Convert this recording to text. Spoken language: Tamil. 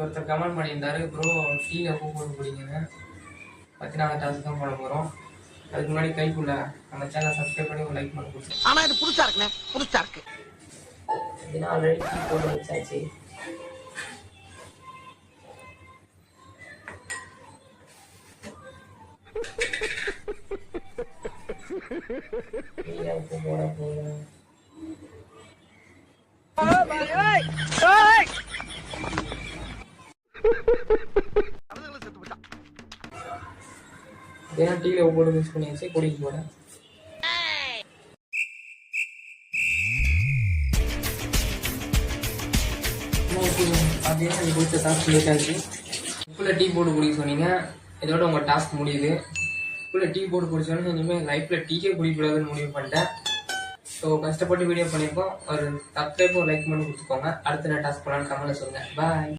ஒருத்தர் கமெண்ட் பண்ணியிருந்தாரு, ப்ரோ டீ எப்போ போட்டு குடிங்கன்னு. பற்றி நாங்கள் டாஸ்க் தான் பண்ண போகிறோம். அதுக்கு முன்னாடி கைக்குள்ள நம்ம சேனலை சப்ஸ்கிரைப் பண்ணி ஒரு லைக் பண்ணி கொடுத்து. ஆனால் இது புதுசாக இருக்குண்ணே, புதுசாக இருக்கு. இதுனா ஆல்ரெடி டீ போட்டு வச்சாச்சு. உப்பு போட போகிறேன். ஏன்னா டீல உப்பு மிக்ஸ் பண்ணி வச்சு குடிக்க போறேன். பார்த்தீங்கன்னா இது குடிச்ச டாஸ்க் லேட்டாச்சு. உப்புல டீ போட்டு குடிக்க சொன்னீங்க. இதோட உங்கள் டாஸ்க் முடியுது. உப்புல டீ போட்டு குடிச்சோன்னு இனிமேல் லைஃப்பில் டீக்கே குடிக்கக்கூடாதுன்னு முடிவு பண்ணிட்டேன். ஸோ கஷ்டப்பட்டு வீடியோ பண்ணியிருக்கோம். ஒரு சப்ஸ்கிரைப் ஒரு லைக் பண்ணி கொடுத்துக்கோங்க. அடுத்த நான் டாஸ்க் பண்ணலான்னு கமெண்ட்ல சொல்லுங்கள். பாய்.